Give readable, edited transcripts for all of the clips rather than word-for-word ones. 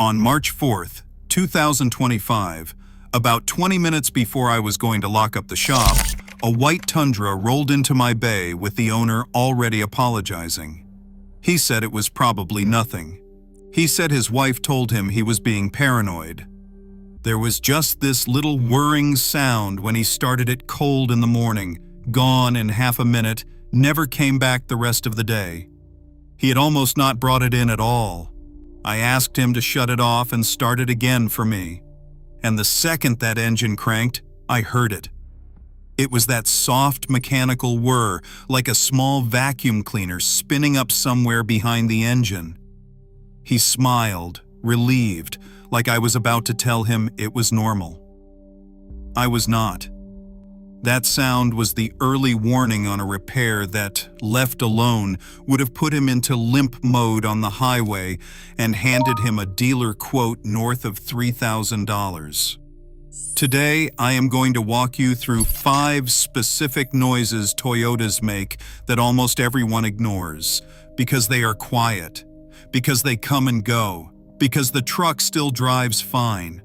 On March 4th, 2025, about 20 minutes before I was going to lock up the shop, a white Tundra rolled into my bay with the owner already apologizing. He said it was probably nothing. He said his wife told him he was being paranoid. There was just this little whirring sound when he started it cold in the morning, gone in half a minute, never came back the rest of the day. He had almost not brought it in at all. I asked him to shut it off and start it again for me. And the second that engine cranked, I heard it. It was that soft mechanical whir, like a small vacuum cleaner spinning up somewhere behind the engine. He smiled, relieved, like I was about to tell him it was normal. I was not. That sound was the early warning on a repair that, left alone, would have put him into limp mode on the highway and handed him a dealer quote north of $3,000. Today, I am going to walk you through 5 specific noises Toyotas make that almost everyone ignores, because they are quiet, because they come and go, because the truck still drives fine.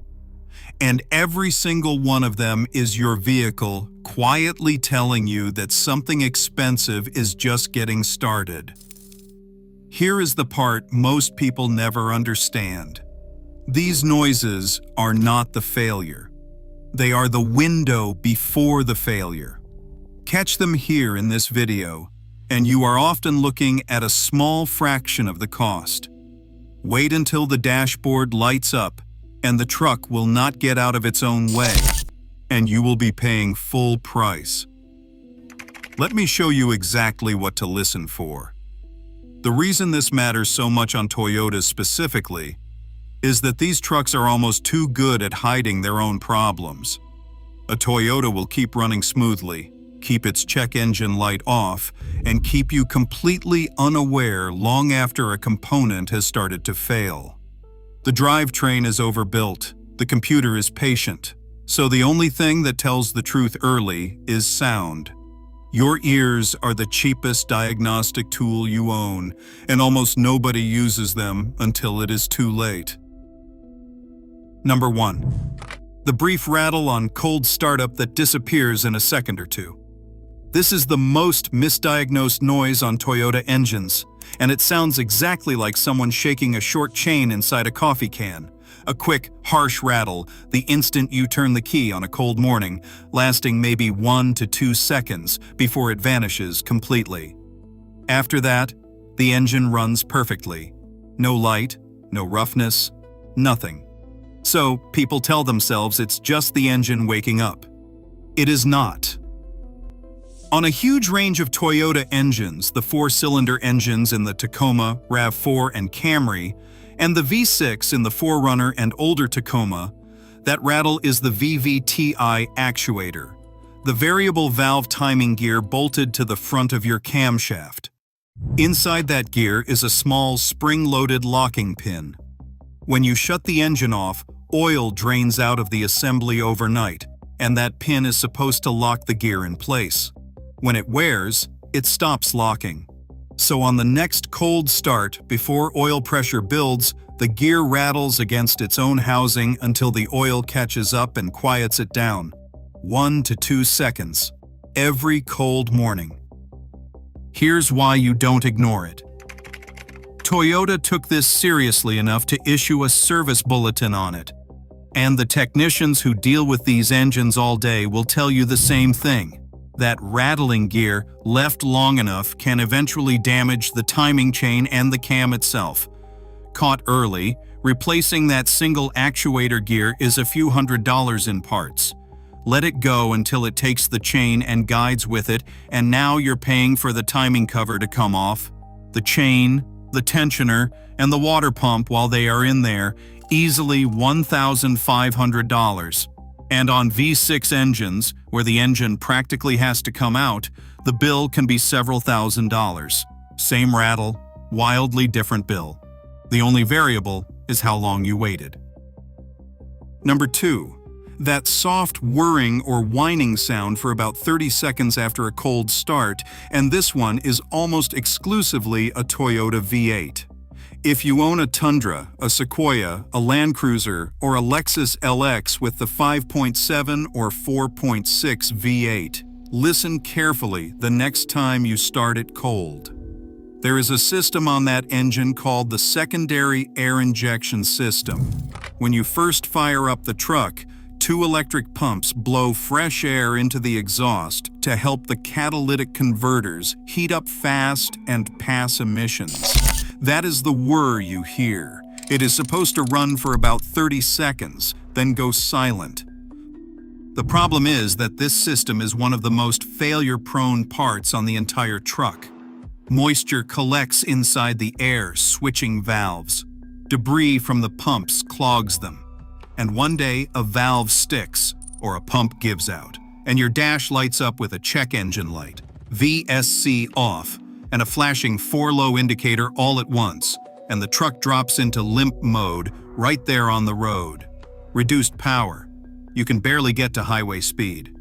And every single one of them is your vehicle quietly telling you that something expensive is just getting started. Here is the part most people never understand. These noises are not the failure. They are the window before the failure. Catch them here in this video, and you are often looking at a small fraction of the cost. Wait until the dashboard lights up, and the truck will not get out of its own way, and you will be paying full price. Let me show you exactly what to listen for. The reason this matters so much on Toyotas specifically is that these trucks are almost too good at hiding their own problems. A Toyota will keep running smoothly, keep its check engine light off, and keep you completely unaware long after a component has started to fail. The drivetrain is overbuilt, the computer is patient, so the only thing that tells the truth early is sound. Your ears are the cheapest diagnostic tool you own, and almost nobody uses them until it is too late. Number 1. The brief rattle on cold startup that disappears in a second or two. This is the most misdiagnosed noise on Toyota engines, and it sounds exactly like someone shaking a short chain inside a coffee can. A quick, harsh rattle, the instant you turn the key on a cold morning, lasting maybe 1 to 2 seconds before it vanishes completely. After that, the engine runs perfectly. No light, no roughness, nothing. So people tell themselves it's just the engine waking up. It is not. On a huge range of Toyota engines, the 4-cylinder engines in the Tacoma, RAV4, and Camry, and the V6 in the 4Runner and older Tacoma, that rattle is the VVT-i actuator, the variable valve timing gear bolted to the front of your camshaft. Inside that gear is a small spring-loaded locking pin. When you shut the engine off, oil drains out of the assembly overnight, and that pin is supposed to lock the gear in place. When it wears, it stops locking. So on the next cold start, before oil pressure builds, the gear rattles against its own housing until the oil catches up and quiets it down. 1 to 2 seconds. Every cold morning. Here's why you don't ignore it. Toyota took this seriously enough to issue a service bulletin on it. And the technicians who deal with these engines all day will tell you the same thing. That rattling gear, left long enough, can eventually damage the timing chain and the cam itself. Caught early, replacing that single actuator gear is a few $100s in parts. Let it go until it takes the chain and guides with it, and now you're paying for the timing cover to come off, the chain, the tensioner, and the water pump while they are in there, easily $1,500. And on V6 engines, where the engine practically has to come out, the bill can be several $1,000s. Same rattle, wildly different bill. The only variable is how long you waited. Number 2. That soft whirring or whining sound for about 30 seconds after a cold start, and this one is almost exclusively a Toyota V8. If you own a Tundra, a Sequoia, a Land Cruiser, or a Lexus LX with the 5.7 or 4.6 V8, listen carefully the next time you start it cold. There is a system on that engine called the secondary air injection system. When you first fire up the truck, 2 electric pumps blow fresh air into the exhaust to help the catalytic converters heat up fast and pass emissions. That is the whir you hear. It is supposed to run for about 30 seconds, then go silent. The problem is that this system is one of the most failure-prone parts on the entire truck. Moisture collects inside the air switching valves. Debris from the pumps clogs them. And one day, a valve sticks, or a pump gives out, and your dash lights up with a check engine light, VSC off, and a flashing 4-low indicator all at once, and the truck drops into limp mode right there on the road. Reduced power. You can barely get to highway speed.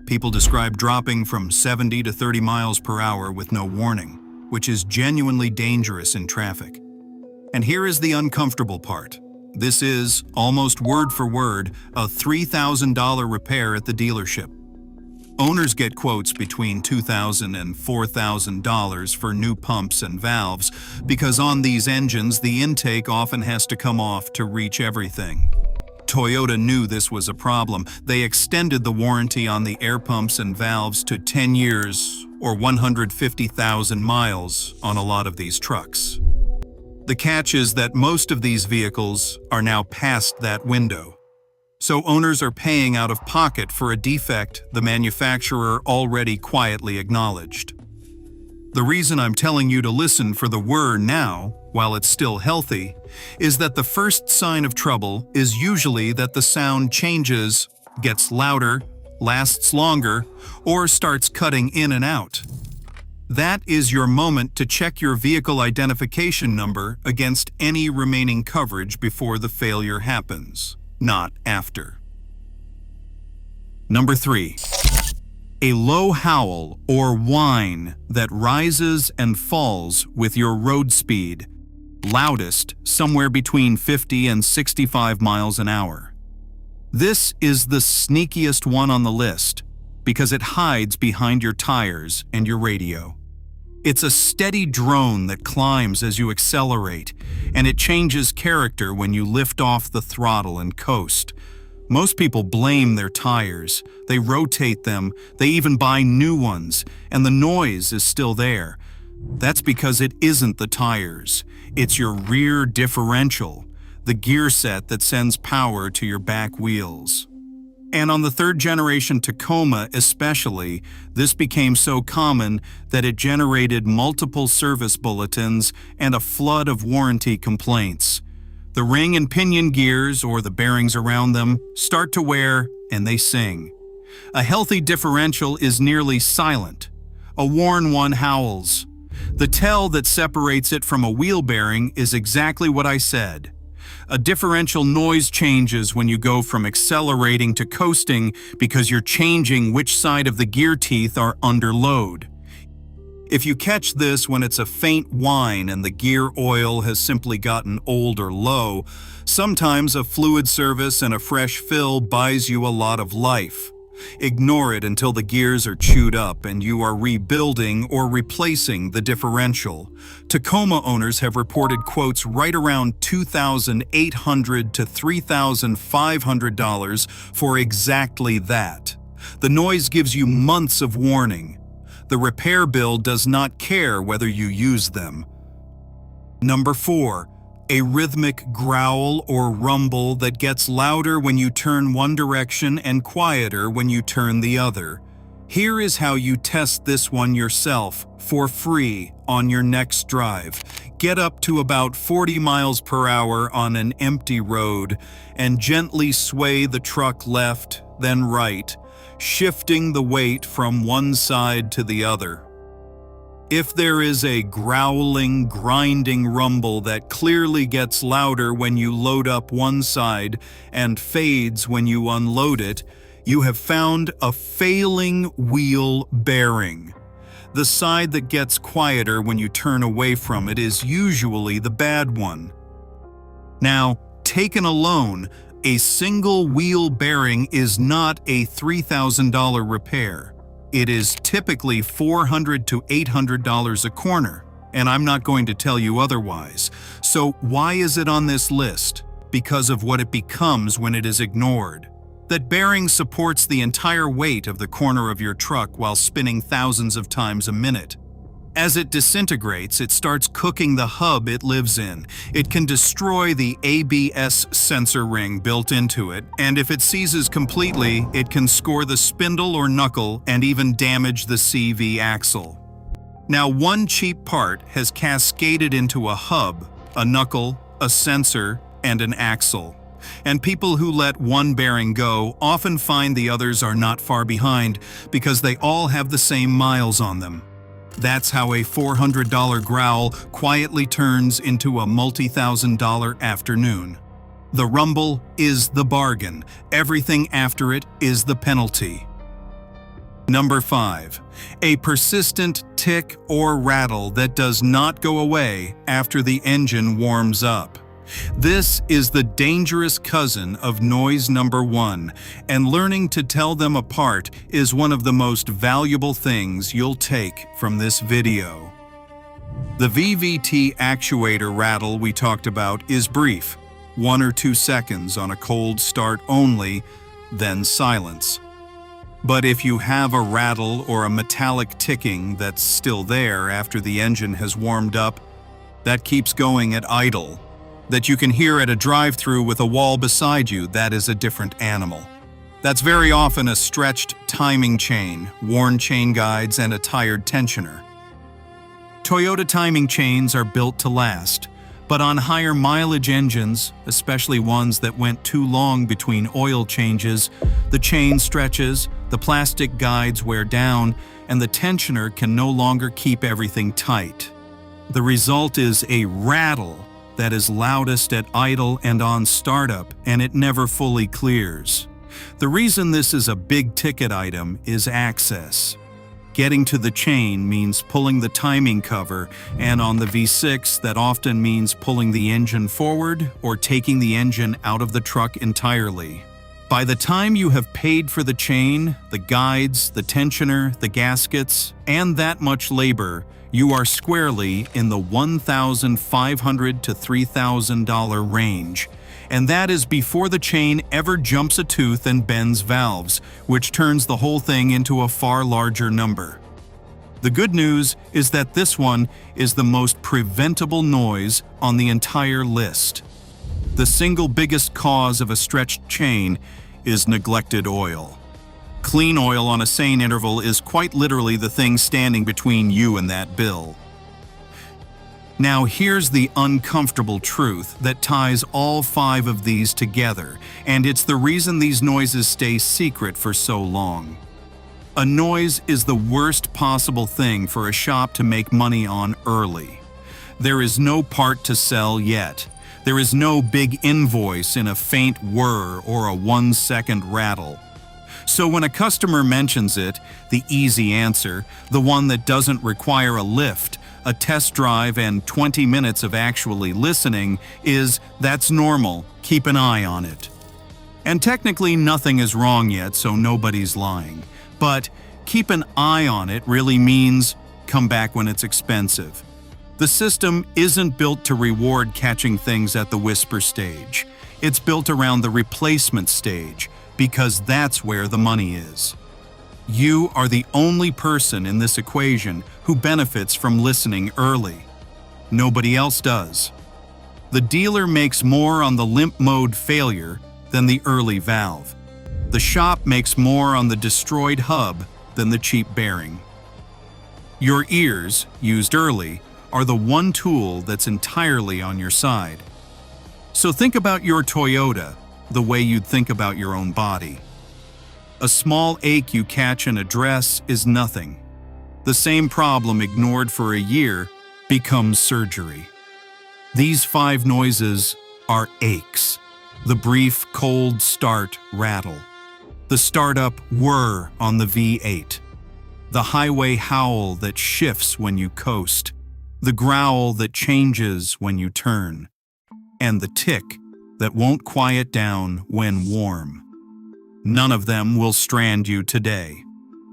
People describe dropping from 70 to 30 miles per hour with no warning, which is genuinely dangerous in traffic. And here is the uncomfortable part. This is, almost word for word, a $3,000 repair at the dealership. Owners get quotes between $2,000 and $4,000 for new pumps and valves because on these engines the intake often has to come off to reach everything. Toyota knew this was a problem. They extended the warranty on the air pumps and valves to 10 years or 150,000 miles on a lot of these trucks. The catch is that most of these vehicles are now past that window. So owners are paying out of pocket for a defect the manufacturer already quietly acknowledged. The reason I'm telling you to listen for the whir now, while it's still healthy, is that the first sign of trouble is usually that the sound changes, gets louder, lasts longer, or starts cutting in and out. That is your moment to check your vehicle identification number against any remaining coverage before the failure happens, not after. Number 3. A low howl or whine that rises and falls with your road speed, loudest somewhere between 50 and 65 miles an hour. This is the sneakiest one on the list because it hides behind your tires and your radio. It's a steady drone that climbs as you accelerate, and it changes character when you lift off the throttle and coast. Most people blame their tires. They rotate them, they even buy new ones, and the noise is still there. That's because it isn't the tires. It's your rear differential, the gear set that sends power to your back wheels. And on the 3rd generation Tacoma especially, this became so common that it generated multiple service bulletins and a flood of warranty complaints. The ring and pinion gears, or the bearings around them, start to wear and they sing. A healthy differential is nearly silent. A worn one howls. The tell that separates it from a wheel bearing is exactly what I said. A differential noise changes when you go from accelerating to coasting because you're changing which side of the gear teeth are under load. If you catch this when it's a faint whine and the gear oil has simply gotten old or low, sometimes a fluid service and a fresh fill buys you a lot of life. Ignore it until the gears are chewed up and you are rebuilding or replacing the differential. Tacoma owners have reported quotes right around $2,800 to $3,500 for exactly that. The noise gives you months of warning. The repair bill does not care whether you use them. Number 4. A rhythmic growl or rumble that gets louder when you turn one direction and quieter when you turn the other. Here is how you test this one yourself for free on your next drive. Get up to about 40 miles per hour on an empty road and gently sway the truck left, then right, shifting the weight from one side to the other. If there is a growling, grinding rumble that clearly gets louder when you load up one side and fades when you unload it, you have found a failing wheel bearing. The side that gets quieter when you turn away from it is usually the bad one. Now, taken alone, a single wheel bearing is not a $3,000 repair. It is typically $400 to $800 a corner, and I'm not going to tell you otherwise. So why is it on this list? Because of what it becomes when it is ignored. That bearing supports the entire weight of the corner of your truck while spinning thousands of times a minute. As it disintegrates, it starts cooking the hub it lives in. It can destroy the ABS sensor ring built into it, and if it seizes completely, it can score the spindle or knuckle and even damage the CV axle. Now, one cheap part has cascaded into a hub, a knuckle, a sensor, and an axle. And people who let one bearing go often find the others are not far behind because they all have the same miles on them. That's how a $400 growl quietly turns into a multi-thousand-dollar afternoon. The rumble is the bargain. Everything after it is the penalty. Number 5. A persistent tick or rattle that does not go away after the engine warms up. This is the dangerous cousin of noise number 1, and learning to tell them apart is one of the most valuable things you'll take from this video. The VVT actuator rattle we talked about is brief, 1 or 2 seconds on a cold start only, then silence. But if you have a rattle or a metallic ticking that's still there after the engine has warmed up, that keeps going at idle, that you can hear at a drive-through with a wall beside you, that is a different animal. That's very often a stretched timing chain, worn chain guides, and a tired tensioner. Toyota timing chains are built to last, but on higher mileage engines, especially ones that went too long between oil changes, the chain stretches, the plastic guides wear down, and the tensioner can no longer keep everything tight. The result is a rattle that is loudest at idle and on startup, and it never fully clears. The reason this is a big-ticket item is access. Getting to the chain means pulling the timing cover, and on the V6 that often means pulling the engine forward or taking the engine out of the truck entirely. By the time you have paid for the chain, the guides, the tensioner, the gaskets, and that much labor, you are squarely in the $1,500 to $3,000 range, and that is before the chain ever jumps a tooth and bends valves, which turns the whole thing into a far larger number. The good news is that this one is the most preventable noise on the entire list. The single biggest cause of a stretched chain is neglected oil. Clean oil on a sane interval is quite literally the thing standing between you and that bill. Now here's the uncomfortable truth that ties all 5 of these together, and it's the reason these noises stay secret for so long. A noise is the worst possible thing for a shop to make money on early. There is no part to sell yet. There is no big invoice in a faint whir or a 1-second rattle. So when a customer mentions it, the easy answer, the one that doesn't require a lift, a test drive, and 20 minutes of actually listening, is that's normal, keep an eye on it. And technically nothing is wrong yet, so nobody's lying. But keep an eye on it really means come back when it's expensive. The system isn't built to reward catching things at the whisper stage. It's built around the replacement stage, because that's where the money is. You are the only person in this equation who benefits from listening early. Nobody else does. The dealer makes more on the limp mode failure than the early valve. The shop makes more on the destroyed hub than the cheap bearing. Your ears, used early, are the one tool that's entirely on your side. So think about your Toyota the way you'd think about your own body. A small ache you catch in a dress is nothing. The same problem ignored for a year becomes surgery. These 5 noises are aches. The brief, cold start rattle. The startup whir on the V8. The highway howl that shifts when you coast, the growl that changes when you turn, and the tick that won't quiet down when warm. None of them will strand you today.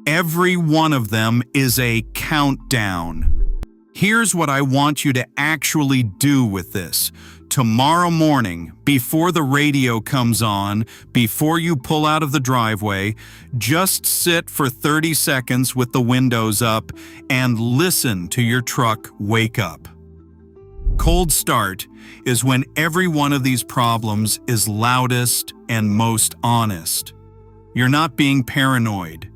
Every one of them is a countdown. Here's what I want you to actually do with this. Tomorrow morning, before the radio comes on, before you pull out of the driveway, just sit for 30 seconds with the windows up and listen to your truck wake up. Cold start is when every one of these problems is loudest and most honest. You're not being paranoid.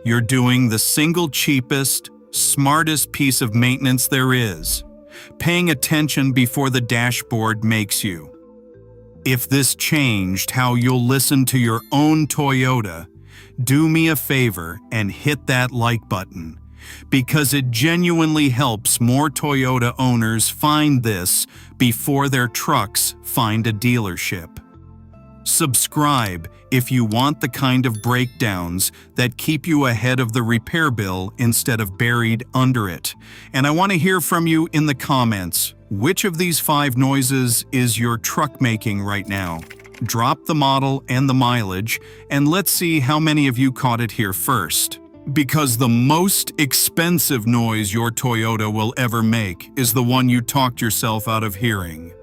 You're doing the single cheapest, smartest piece of maintenance there is, paying attention before the dashboard makes you. If this changed how you'll listen to your own Toyota, do me a favor and hit that like button, because it genuinely helps more Toyota owners find this before their trucks find a dealership. Subscribe if you want the kind of breakdowns that keep you ahead of the repair bill instead of buried under it. And I want to hear from you in the comments. Which of these 5 noises is your truck making right now? Drop the model and the mileage, and let's see how many of you caught it here first. Because the most expensive noise your Toyota will ever make is the one you talked yourself out of hearing.